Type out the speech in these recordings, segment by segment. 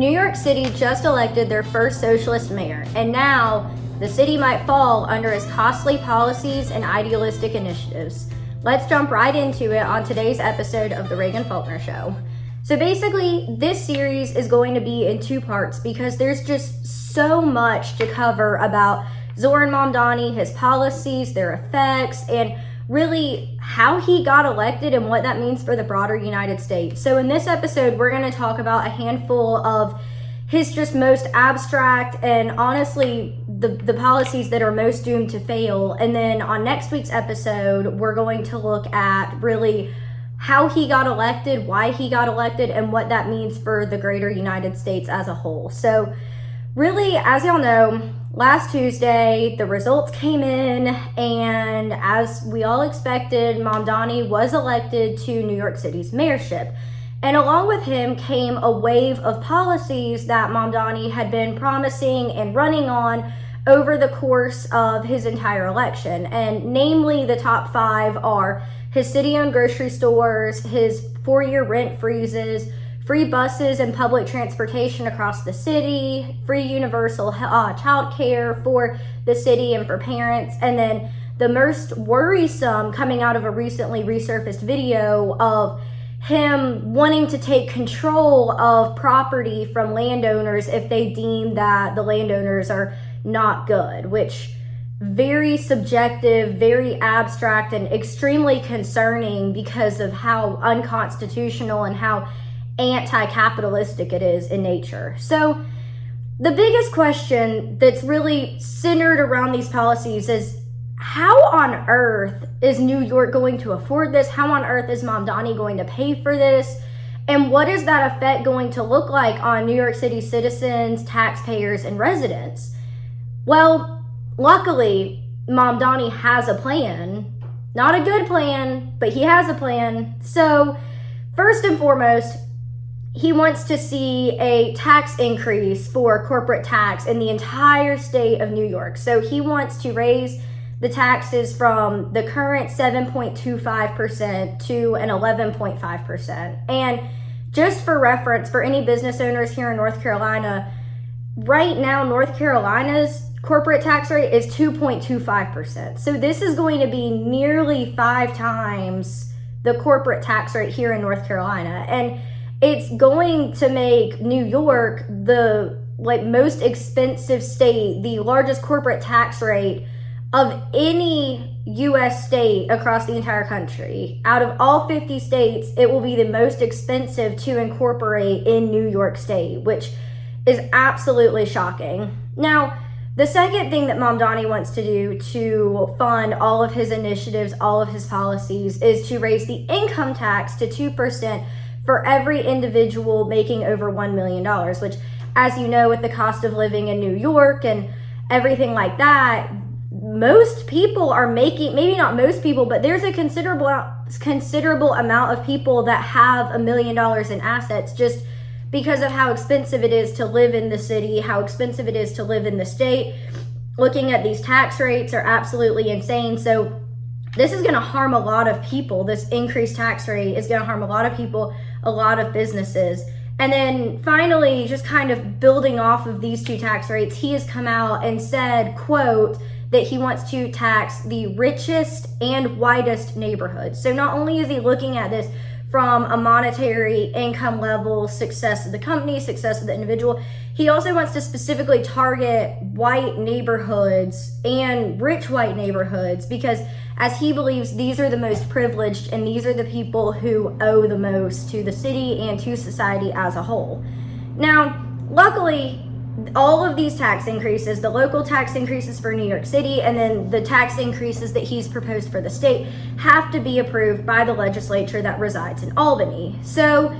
New York City just elected their first socialist mayor, and now the city might fall under his costly policies and idealistic initiatives. Let's jump right into it on today's episode of the Reagan Faulkner Show. So basically, this series is going to be in two parts because there's just so much to cover about Zohran Mamdani, his policies, their effects, and really how he got elected and what that means for the broader United States. So in this episode, we're going to talk about a handful of his just most abstract and honestly the policies that are most doomed to fail. And then on next week's episode, we're going to look at really how he got elected, why he got elected, and what that means for the greater United States as a whole. So really, as y'all know, last Tuesday, the results came in, and as we all expected, Mamdani was elected to New York City's mayorship. And along with him came a wave of policies that Mamdani had been promising and running on over the course of his entire election. And namely, the top five are his city-owned grocery stores, his 4-year rent freezes, free buses and public transportation across the city, free universal childcare for the city and for parents, and then the most worrisome coming out of a recently resurfaced video of him wanting to take control of property from landowners if they deem that the landowners are not good, which very subjective, very abstract, and extremely concerning because of how unconstitutional and how anti-capitalistic it is in nature. So the biggest question that's really centered around these policies is how on earth is New York going to afford this? How on earth is Mamdani going to pay for this? And what is that effect going to look like on New York City citizens, taxpayers, and residents? Well, luckily, Mamdani has a plan. Not a good plan, but he has a plan. So first and foremost, he wants to see a tax increase for corporate tax in the entire state of New York. So he wants to raise the taxes from the current 7.25% to an 11.5%. And just for reference, for any business owners here in North Carolina, right now, North Carolina's corporate tax rate is 2.25%. So this is going to be nearly 5 times the corporate tax rate here in North Carolina. And it's going to make New York the most expensive state, the largest corporate tax rate of any U.S. state across the entire country. Out of all 50 states, it will be the most expensive to incorporate in New York State, which is absolutely shocking. Now, the second thing that Mamdani wants to do to fund all of his initiatives, all of his policies, is to raise the income tax to 2% for every individual making over $1 million, which, as you know, with the cost of living in New York and everything like that, most people are making, maybe not most people, but there's a considerable amount of people that have $1 million in assets just because of how expensive it is to live in the city, how expensive it is to live in the state. Looking at these tax rates are absolutely insane. So this is going to harm a lot of people. This increased tax rate is going to harm a lot of people, a lot of businesses. And then finally, just kind of building off of these two tax rates, he has come out and said, quote, that he wants to tax the richest and whitest neighborhoods. So not only is he looking at this from a monetary income level, success of the company, success of the individual, he also wants to specifically target white neighborhoods and rich white neighborhoods because, as he believes, these are the most privileged and these are the people who owe the most to the city and to society as a whole. Now, luckily, all of these tax increases, the local tax increases for New York City and then the tax increases that he's proposed for the state, have to be approved by the legislature that resides in Albany. So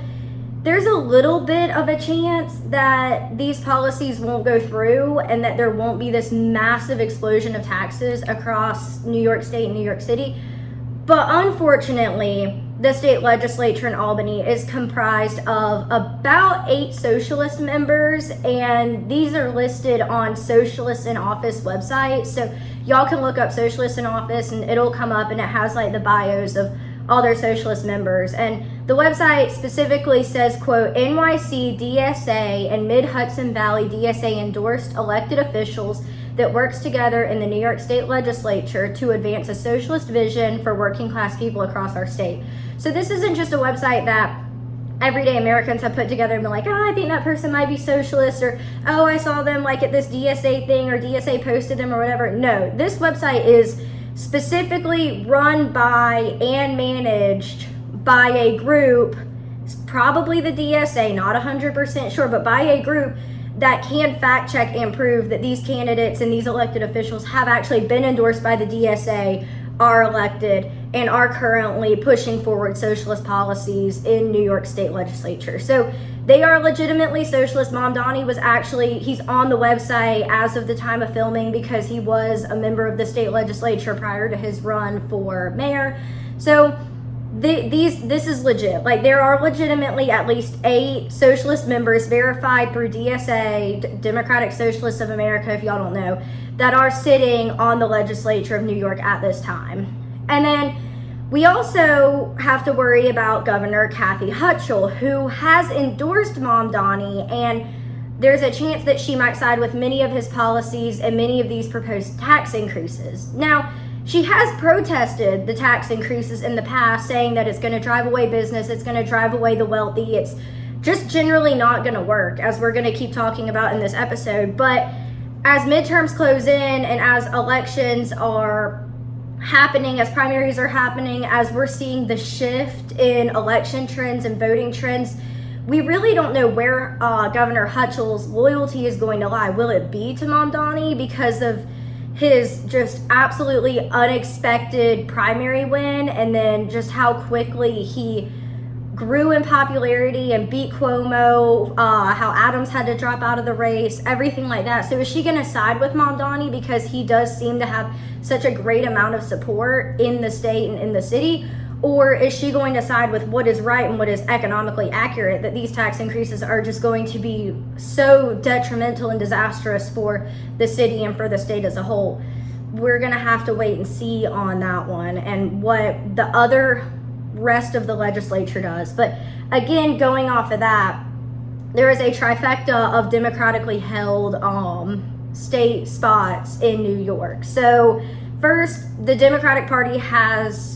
there's a little bit of a chance that these policies won't go through and that there won't be this massive explosion of taxes across New York State and New York City. But unfortunately, the state legislature in Albany is comprised of about 8 socialist members, and these are listed on Socialist in Office website. So y'all can look up Socialist in Office and it'll come up, and it has like the bios of all their socialist members. And the website specifically says, quote, NYC DSA and Mid-Hudson Valley DSA endorsed elected officials that works together in the New York State Legislature to advance a socialist vision for working class people across our state. So this isn't just a website that everyday Americans have put together and been like, oh, I think that person might be socialist, or oh, I saw them like at this DSA thing, or DSA posted them or whatever. No, this website is specifically run by and managed by a group, probably the DSA, not 100% sure, but by a group that can fact check and prove that these candidates and these elected officials have actually been endorsed by the DSA, are elected, and are currently pushing forward socialist policies in New York State Legislature. So they are legitimately socialist. Mamdani was actually, he's on the website as of the time of filming because he was a member of the state legislature prior to his run for mayor. So this is legit. Like, there are legitimately at least 8 socialist members verified through DSA, Democratic Socialists of America, if y'all don't know, that are sitting on the legislature of New York at this time. And then we also have to worry about Governor Kathy Hochul, who has endorsed Mamdani, and there's a chance that she might side with many of his policies and many of these proposed tax increases. Now, she has protested the tax increases in the past, saying that it's going to drive away business, it's going to drive away the wealthy, it's just generally not going to work, as we're going to keep talking about in this episode. But as midterms close in and as elections are happening, as primaries are happening, as we're seeing the shift in election trends and voting trends, we really don't know where Governor Hochul's loyalty is going to lie. Will it be to Mamdani because of his just absolutely unexpected primary win, and then just how quickly he grew in popularity and beat Cuomo, how Adams had to drop out of the race, everything like that? So is she going to side with Mamdani because he does seem to have such a great amount of support in the state and in the city? Or is she going to side with what is right and what is economically accurate, that these tax increases are just going to be so detrimental and disastrous for the city and for the state as a whole? We're going to have to wait and see on that one and what the other rest of the legislature does. But again, going off of that, there is a trifecta of democratically held state spots in New York. So first, the Democratic Party has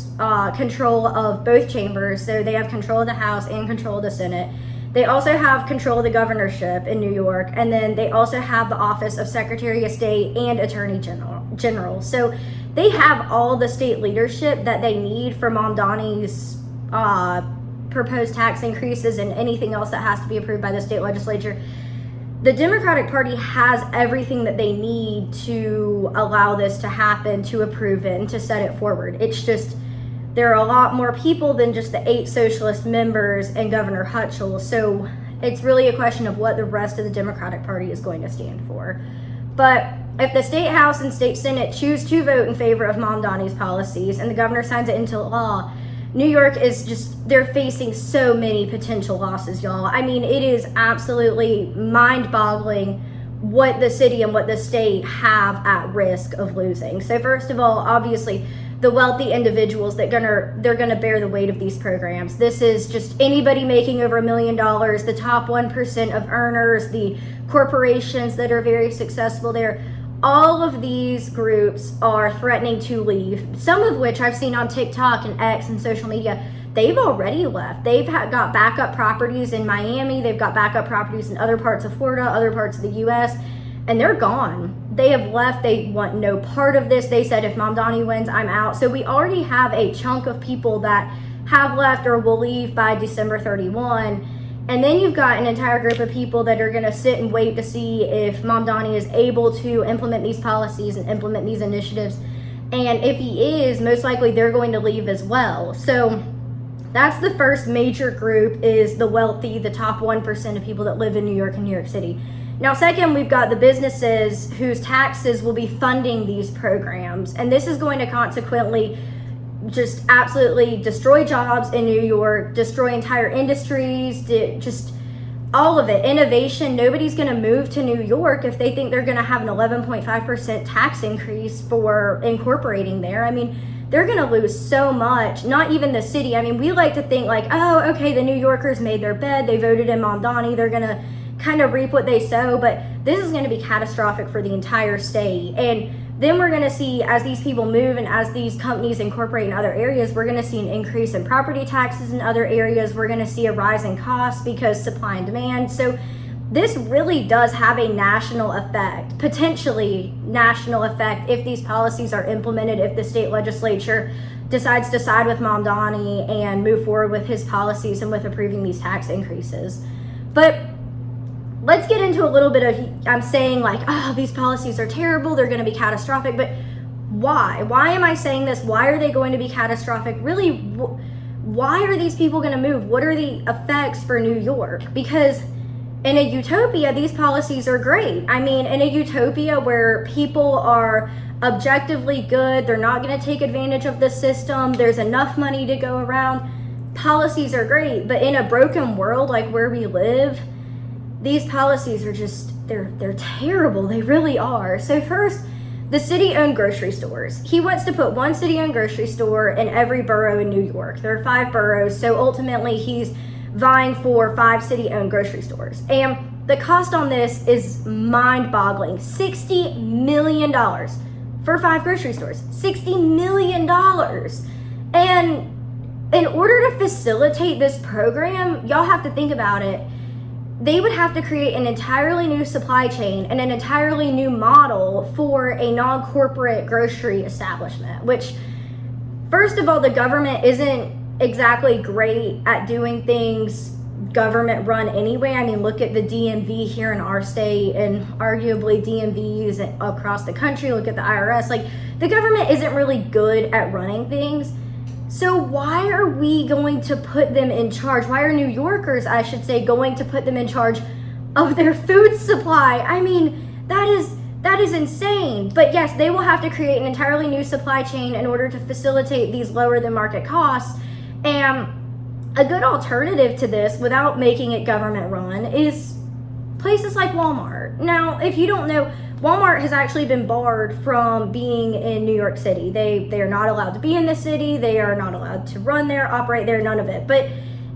control of both chambers. So they have control of the House and control of the Senate. They also have control of the governorship in New York, and then they also have the office of Secretary of State and Attorney General. So they have all the state leadership that they need for Mamdani's proposed tax increases and anything else that has to be approved by the state legislature. The Democratic Party has everything that they need to allow this to happen, to approve it, and to set it forward. It's just, there are a lot more people than just the 8 socialist members and Governor Hochul. So it's really a question of what the rest of the Democratic Party is going to stand for. But if the state House and state Senate choose to vote in favor of Mamdani's policies and the governor signs it into law, New York is just, they're facing so many potential losses, y'all. I mean, it is absolutely mind-boggling what the city and what the state have at risk of losing. So first of all, obviously, the wealthy individuals that they're gonna bear the weight of these programs. This is just anybody making over $1 million, the top 1% of earners, the corporations that are very successful there. All of these groups are threatening to leave, some of which I've seen on TikTok and X and social media. They've already left. They've got backup properties in Miami. They've got backup properties in other parts of Florida, other parts of the U.S., and they're gone. They have left. They want no part of this. They said, if Mamdani wins, I'm out. So we already have a chunk of people that have left or will leave by December 31. And then you've got an entire group of people that are going to sit and wait to see if Mamdani is able to implement these policies and implement these initiatives. And if he is, most likely they're going to leave as well. So that's the first major group, is the wealthy, the top 1% of people that live in New York and New York City. Now, second, we've got the businesses whose taxes will be funding these programs. And this is going to consequently just absolutely destroy jobs in New York, destroy entire industries, just all of it. Innovation. Nobody's going to move to New York if they think they're going to have an 11.5% tax increase for incorporating there. I mean, they're going to lose so much. Not even the city. I mean, we like to think like, oh, okay, the New Yorkers made their bed. They voted in Mamdani. They're going to kind of reap what they sow. But this is going to be catastrophic for the entire state. And then we're going to see, as these people move and as these companies incorporate in other areas, we're going to see an increase in property taxes in other areas. We're going to see a rise in costs because supply and demand. So this really does have a national effect, potentially national effect, if these policies are implemented, if the state legislature decides to side with Mamdani and move forward with his policies and with approving these tax increases. But let's get into a little bit of, I'm saying like, oh, these policies are terrible, they're going to be catastrophic, but why? Why am I saying this? Why are they going to be catastrophic? Really, why are these people going to move? What are the effects for New York? Because in a utopia, these policies are great. I mean, in a utopia where people are objectively good, they're not going to take advantage of the system, there's enough money to go around, policies are great. But in a broken world like where we live, these policies are just, they're terrible. They really are. So first, the city-owned grocery stores. He wants to put one city-owned grocery store in every borough in New York. There are 5 boroughs, so ultimately he's vying for 5 city-owned grocery stores. And the cost on this is mind-boggling. $60 million for 5 grocery stores. $60 million. And in order to facilitate this program, y'all have to think about it. They would have to create an entirely new supply chain and an entirely new model for a non-corporate grocery establishment, which, first of all, the government isn't exactly great at doing things government run anyway. I mean, look at the DMV here in our state and arguably DMVs across the country. Look at the IRS. Like, the government isn't really good at running things. So why are we going to put them in charge? Why are New Yorkers, I should say, going to put them in charge of their food supply? I mean, that is insane. But yes, they will have to create an entirely new supply chain in order to facilitate these lower than market costs. And a good alternative to this, without making it government run, is places like Walmart. Now, if you don't know, Walmart has actually been barred from being in New York City. They are not allowed to be in the city. They are not allowed to run there, operate there, none of it. But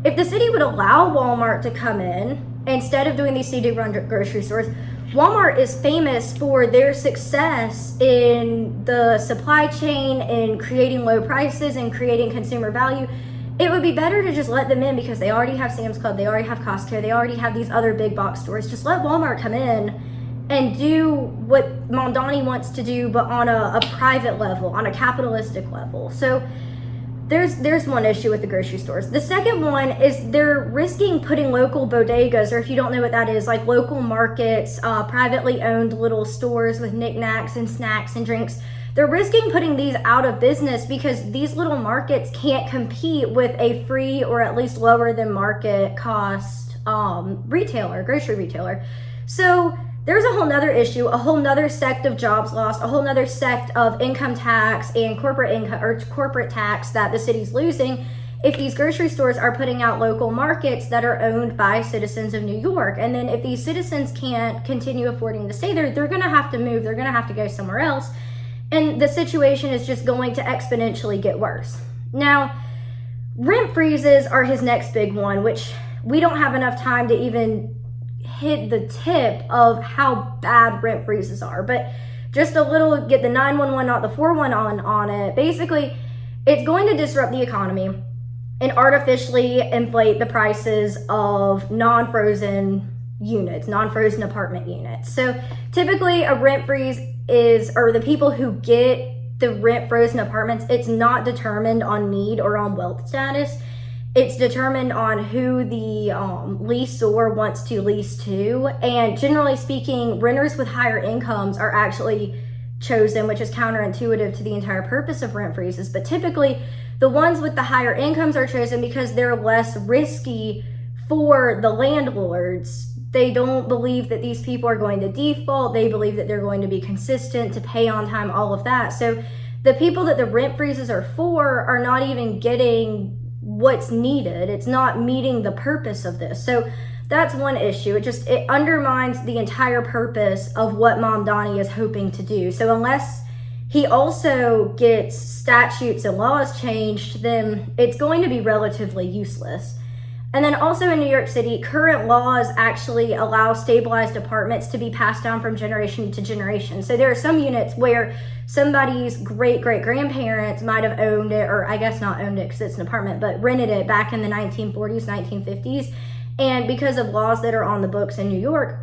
if the city would allow Walmart to come in, instead of doing these city-run grocery stores, Walmart is famous for their success in the supply chain, in creating low prices and creating consumer value. It would be better to just let them in because they already have Sam's Club, they already have Costco, they already have these other big box stores. Just let Walmart come in and do what Mamdani wants to do, but on a private level, on a capitalistic level. So there's one issue with the grocery stores. The second one is they're risking putting local bodegas, or if you don't know what that is, like local markets, privately owned little stores with knickknacks and snacks and drinks. They're risking putting these out of business because these little markets can't compete with a free or at least lower than market cost grocery retailer. So there's a whole nother issue, a whole nother sect of jobs lost, a whole nother sect of income tax and corporate income or corporate tax that the city's losing if these grocery stores are putting out local markets that are owned by citizens of New York. And then if these citizens can't continue affording to stay there, they're going to have to move. They're going to have to go somewhere else. And the situation is just going to exponentially get worse. Now, rent freezes are his next big one, which we don't have enough time to even hit the tip of how bad rent freezes are. But just a little, get the 911, not the 411 on it. Basically, it's going to disrupt the economy and artificially inflate the prices of non-frozen units, non-frozen apartment units. So typically a rent freeze or the people who get the rent frozen apartments, it's not determined on need or on wealth status. It's determined on who the leaseor wants to lease to. And generally speaking, renters with higher incomes are actually chosen, which is counterintuitive to the entire purpose of rent freezes. But typically, the ones with the higher incomes are chosen because they're less risky for the landlords. They don't believe that these people are going to default. They believe that they're going to be consistent, to pay on time, all of that. So the people that the rent freezes are for are not even getting what's needed. It's not meeting the purpose of this. So that's one issue. It undermines the entire purpose of what Mamdani is hoping to do. So unless he also gets statutes and laws changed, then it's going to be relatively useless. And then also in New York City, current laws actually allow stabilized apartments to be passed down from generation to generation. So there are some units where somebody's great-great-grandparents might have owned it, or I guess not owned it because it's an apartment, but rented it back in the 1940s, 1950s. And because of laws that are on the books in New York,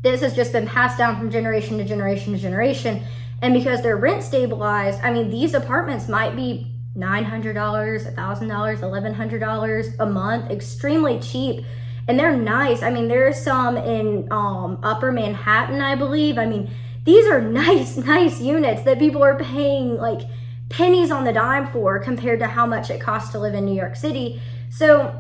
this has just been passed down from generation to generation to generation. And because they're rent stabilized, I mean, these apartments might be $900, $1,000, $1,100 a month, extremely cheap. And they're nice. I mean, there's some in Upper Manhattan, I believe. I mean, these are nice units that people are paying like pennies on the dime for compared to how much it costs to live in New York City. So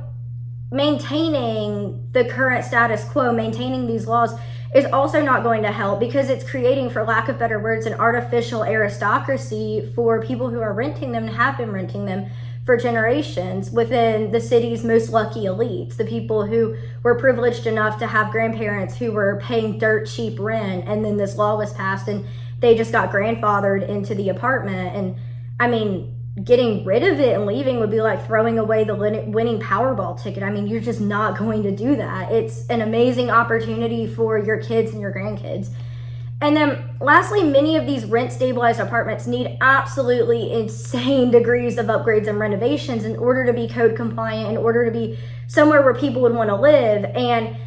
maintaining the current status quo, maintaining these laws is also not going to help, because it's creating, for lack of better words, an artificial aristocracy for people who are renting them and have been renting them for generations within the city's most lucky elites, the people who were privileged enough to have grandparents who were paying dirt cheap rent, and then this law was passed and they just got grandfathered into the apartment. And I mean, getting rid of it and leaving would be like throwing away the winning Powerball ticket. I mean, you're just not going to do that. It's an amazing opportunity for your kids and your grandkids. And then lastly, many of these rent stabilized apartments need absolutely insane degrees of upgrades and renovations in order to be code compliant, in order to be somewhere where people would want to live. And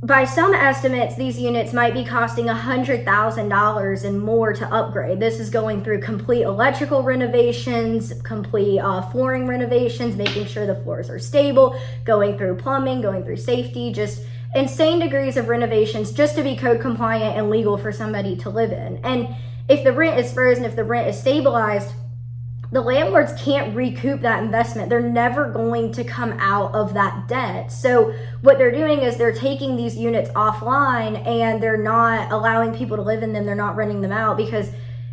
by some estimates, these units might be costing $100,000 and more to upgrade. This is going through complete electrical renovations, complete flooring renovations, making sure the floors are stable, going through plumbing, going through safety, just insane degrees of renovations just to be code compliant and legal for somebody to live in. And if the rent is frozen, if the rent is stabilized, the landlords can't recoup that investment. They're never going to come out of that debt. So what they're doing is they're taking these units offline and they're not allowing people to live in them. They're not renting them out because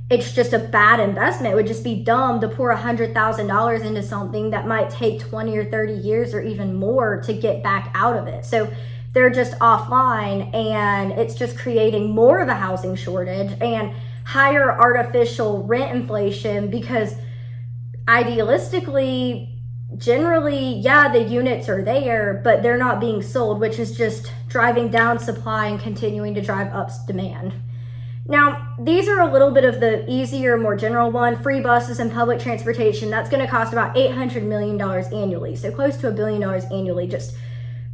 it's just a bad investment. It would just be dumb to pour $100,000 into something that might take 20 or 30 years or even more to get back out of it. So they're just offline, and it's just creating more of a housing shortage and higher artificial rent inflation, because idealistically, generally, yeah, the units are there, but they're not being sold, which is just driving down supply and continuing to drive up demand. Now, these are a little bit of the easier, more general one. Free buses and public transportation, that's going to cost about $800 million annually, so close to $1 billion annually just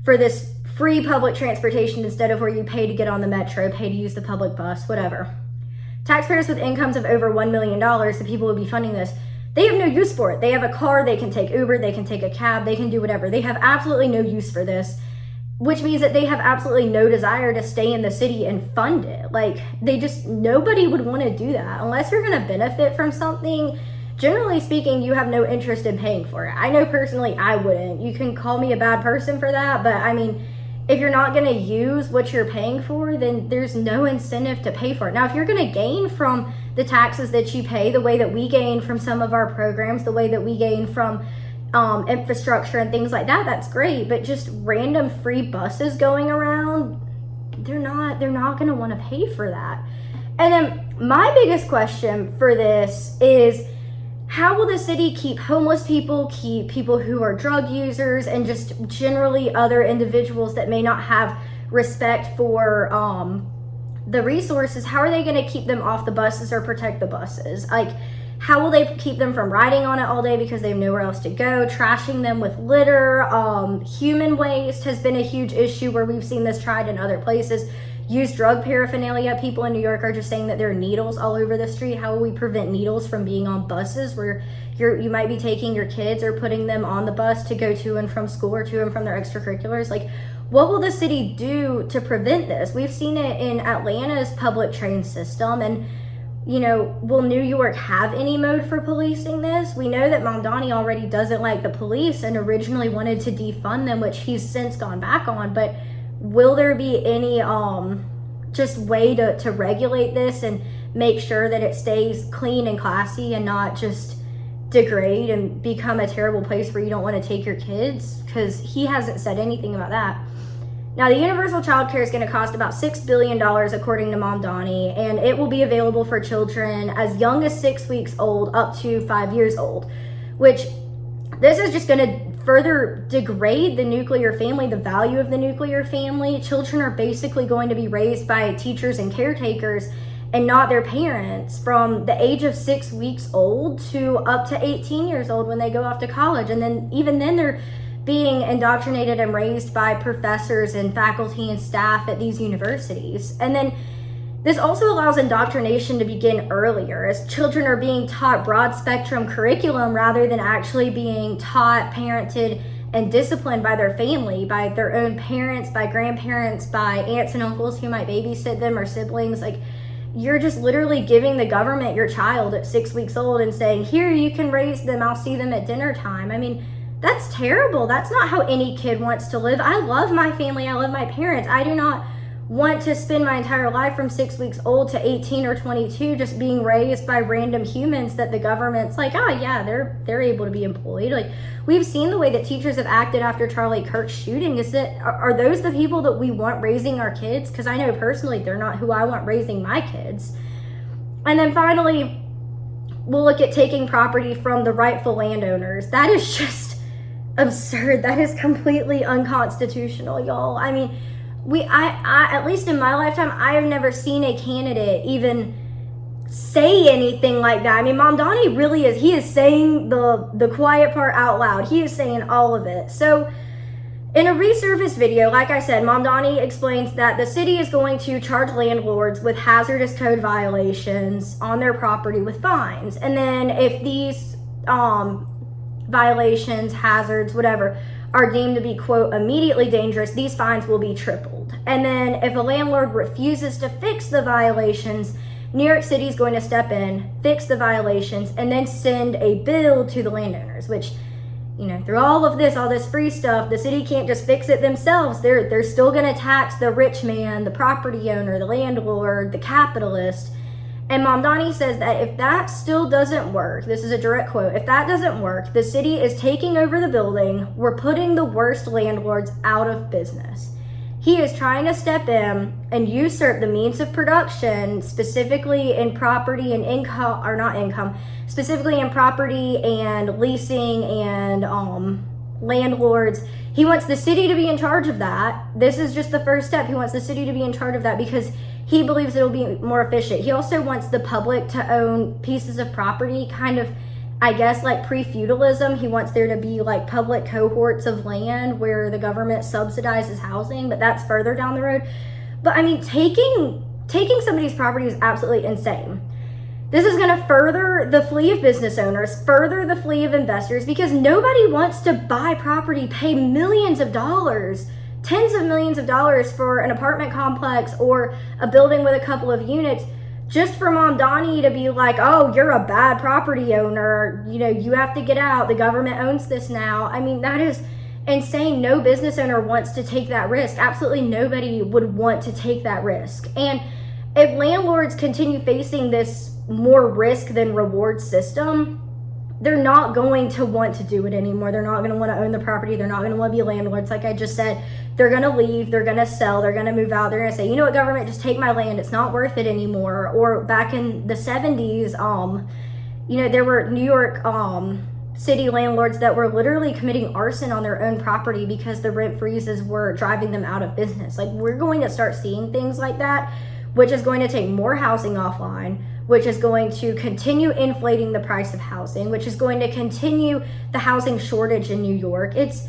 for this free public transportation, instead of where you pay to get on the metro, pay to use the public bus, whatever. Taxpayers with incomes of over $1 million, the people who will be funding this, they have no use for it. They have a car, they can take Uber, they can take a cab, they can do whatever. They have absolutely no use for this, which means that they have absolutely no desire to stay in the city and fund it. Like, nobody would want to do that. Unless you're going to benefit from something, generally speaking, you have no interest in paying for it. I know personally I wouldn't. You can call me a bad person for that, but I mean, if you're not going to use what you're paying for, then there's no incentive to pay for it. Now, if you're going to gain from the taxes that you pay, the way that we gain from some of our programs, the way that we gain from infrastructure and things like that, that's great. But just random free buses going around, they're not going to want to pay for that. And then my biggest question for this is, how will the city keep homeless people, keep people who are drug users, and just generally other individuals that may not have respect for the resources? How are they going to keep them off the buses or protect the buses? Like, how will they keep them from riding on it all day because they have nowhere else to go? Trashing them with litter. Human waste has been a huge issue where we've seen this tried in other places. Used drug paraphernalia. People in New York are just saying that there are needles all over the street. How will we prevent needles from being on buses where you might be taking your kids or putting them on the bus to go to and from school or to and from their extracurriculars? Like, what will the city do to prevent this? We've seen it in Atlanta's public train system, and will New York have any mode for policing this? We know that Mamdani already doesn't like the police and originally wanted to defund them, which he's since gone back on, but will there be any just way to regulate this and make sure that it stays clean and classy and not just degrade and become a terrible place where you don't want to take your kids? Because he hasn't said anything about that. Now, the universal child care is going to cost about $6 billion, according to Mamdani, and it will be available for children as young as 6 weeks old up to 5 years old, which this is just going to further degrade the nuclear family, the value of the nuclear family. Children are basically going to be raised by teachers and caretakers and not their parents from the age of 6 weeks old to up to 18 years old when they go off to college. And then even then they're being indoctrinated and raised by professors and faculty and staff at these universities. And then this also allows indoctrination to begin earlier, as children are being taught broad spectrum curriculum rather than actually being taught, parented, and disciplined by their family, by their own parents, by grandparents, by aunts and uncles who might babysit them, or siblings. Like, you're just literally giving the government your child at 6 weeks old and saying, here, you can raise them, I'll see them at dinner time. I mean, that's terrible. That's not how any kid wants to live. I love my family. I love my parents. I do not want to spend my entire life from 6 weeks old to 18 or 22 just being raised by random humans that the government's like, oh yeah, they're able to be employed. Like, we've seen the way that teachers have acted after Charlie Kirk's shooting. Is that, are those the people that we want raising our kids? Because I know personally they're not who I want raising my kids. And then finally, we'll look at taking property from the rightful landowners. That is just absurd. That is completely unconstitutional, y'all. I mean, I at least in my lifetime, I have never seen a candidate even say anything like that. I mean, Mamdani really is, he is saying the quiet part out loud. He is saying all of it. So in a resurfaced video, like I said, Mamdani explains that the city is going to charge landlords with hazardous code violations on their property with fines. And then if these violations, hazards, whatever, are deemed to be, quote, immediately dangerous, these fines will be tripled. And then if a landlord refuses to fix the violations, New York City is going to step in, fix the violations, and then send a bill to the landowners, which, you know, through all of this, all this free stuff, the city can't just fix it themselves. They're still going to tax the rich man, the property owner, the landlord, the capitalist. And Mamdani says that if that still doesn't work, this is a direct quote, if that doesn't work, the city is taking over the building. We're putting the worst landlords out of business. He is trying to step in and usurp the means of production, specifically in property and income, or not income, specifically in property and leasing and landlords. He wants the city to be in charge of that. This is just the first step. He wants the city to be in charge of that because he believes it'll be more efficient. He also wants the public to own pieces of property, kind of, I guess, like pre-feudalism. He wants there to be like public cohorts of land where the government subsidizes housing, but that's further down the road. But I mean, taking somebody's property is absolutely insane. This is going to further the flee of business owners, further the flee of investors, because nobody wants to buy property, pay millions of dollars, tens of millions of dollars for an apartment complex or a building with a couple of units, just for Mamdani to be like, oh, you're a bad property owner, you know, you have to get out, the government owns this now. I mean, that is insane. No business owner wants to take that risk. Absolutely nobody would want to take that risk. And if landlords continue facing this more risk than reward system, they're not going to want to do it anymore. They're not going to want to own the property. They're not going to want to be landlords. Like I just said, they're going to leave. They're going to sell. They're going to move out. They're going to say, you know what, government, just take my land. It's not worth it anymore. Or back in the 70s, you know, there were New York city landlords that were literally committing arson on their own property because the rent freezes were driving them out of business. Like, we're going to start seeing things like that, which is going to take more housing offline, which is going to continue inflating the price of housing, which is going to continue the housing shortage in New York. It's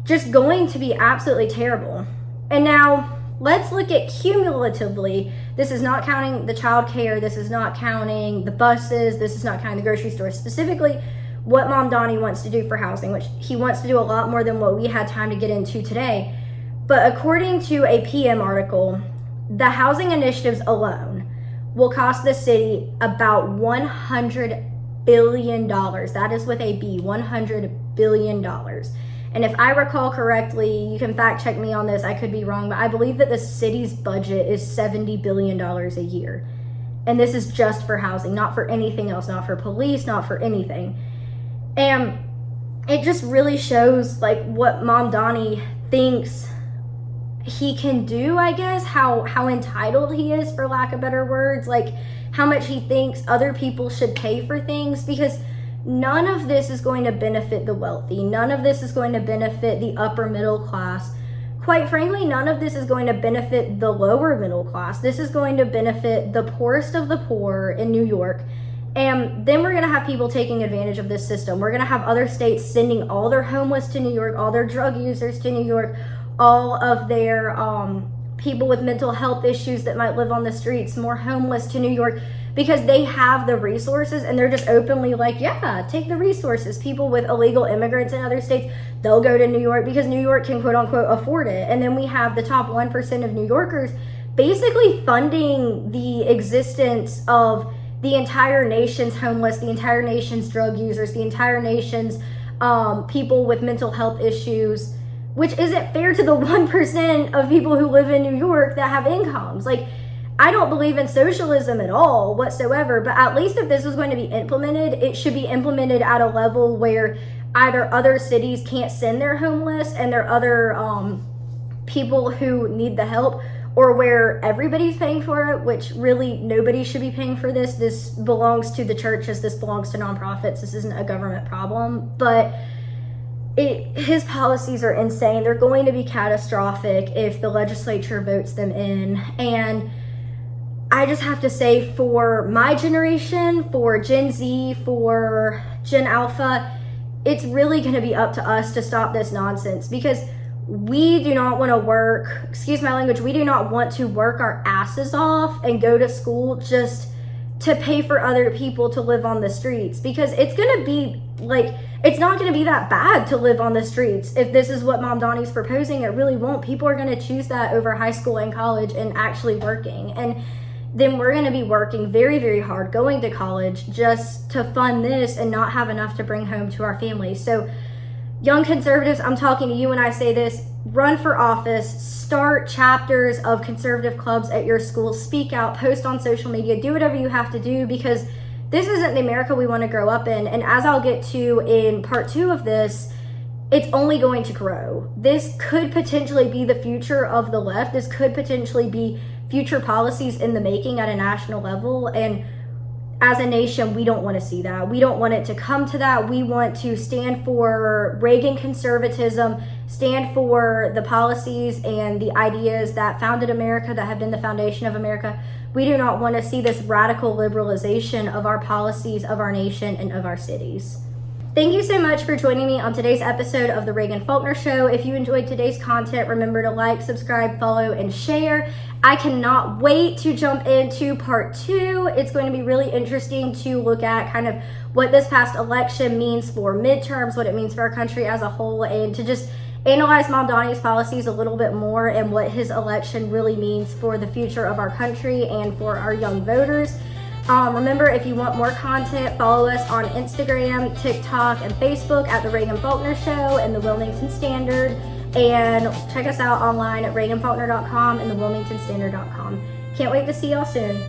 just going to be absolutely terrible. And now let's look at cumulatively. This is not counting the childcare. This is not counting the buses. This is not counting the grocery store. Specifically, what Mamdani wants to do for housing, which he wants to do a lot more than what we had time to get into today. But according to a PM article, the housing initiatives alone will cost the city about $100 billion. That is with a B, $100 billion. And if I recall correctly, you can fact check me on this, I could be wrong, but I believe that the city's budget is $70 billion a year. And this is just for housing, not for anything else, not for police, not for anything. And it just really shows like what Mamdani thinks he can do, I guess, how entitled he is, for lack of better words, like how much he thinks other people should pay for things, because none of this is going to benefit the wealthy. None of this is going to benefit the upper middle class. Quite frankly, none of this is going to benefit the lower middle class. This is going to benefit the poorest of the poor in New York. And then we're going to have people taking advantage of this system. We're going to have other states sending all their homeless to New York, all their drug users to New York, all of their people with mental health issues that might live on the streets, more homeless to New York, because they have the resources and they're just openly like, yeah, take the resources. People with illegal immigrants in other states, they'll go to New York because New York can quote unquote afford it. And then we have the top 1% of New Yorkers basically funding the existence of the entire nation's homeless, the entire nation's drug users, the entire nation's people with mental health issues, which isn't fair to the 1% of people who live in New York that have incomes. Like, I don't believe in socialism at all whatsoever, but at least if this was going to be implemented, it should be implemented at a level where either other cities can't send their homeless and their other people who need the help, or where everybody's paying for it, which really nobody should be paying for this. This belongs to the churches, this belongs to nonprofits, this isn't a government problem. But his policies are insane. They're going to be catastrophic if the legislature votes them in. And I just have to say, for my generation, for Gen Z, for Gen Alpha, it's really going to be up to us to stop this nonsense, because we do not want to work, excuse my language, we do not want to work our asses off and go to school just to pay for other people to live on the streets, because it's going to be like, it's not going to be that bad to live on the streets. If this is what Mamdani's proposing, it really won't. People are going to choose that over high school and college and actually working. And then we're going to be working very, very hard, going to college just to fund this and not have enough to bring home to our families. So young conservatives, I'm talking to you when I say this, run for office, start chapters of conservative clubs at your school, speak out, post on social media, do whatever you have to do, because this isn't the America we want to grow up in. And as I'll get to in part 2 of this, it's only going to grow. This could potentially be the future of the left. This could potentially be future policies in the making at a national level. And as a nation, we don't want to see that. We don't want it to come to that. We want to stand for Reagan conservatism, stand for the policies and the ideas that founded America, that have been the foundation of America. We do not want to see this radical liberalization of our policies, of our nation, and of our cities. Thank you so much for joining me on today's episode of the Reagan Faulkner Show. If you enjoyed today's content, remember to like, subscribe, follow, and share. I cannot wait to jump into part 2. It's going to be really interesting to look at kind of what this past election means for midterms, what it means for our country as a whole, and to just analyze Mamdani's policies a little bit more and what his election really means for the future of our country and for our young voters. Remember, if you want more content, follow us on Instagram, TikTok, and Facebook at the Reagan Faulkner Show and the Wilmington Standard. And check us out online at reaganfaulkner.com and the wilmingtonstandard.com. Can't wait to see y'all soon.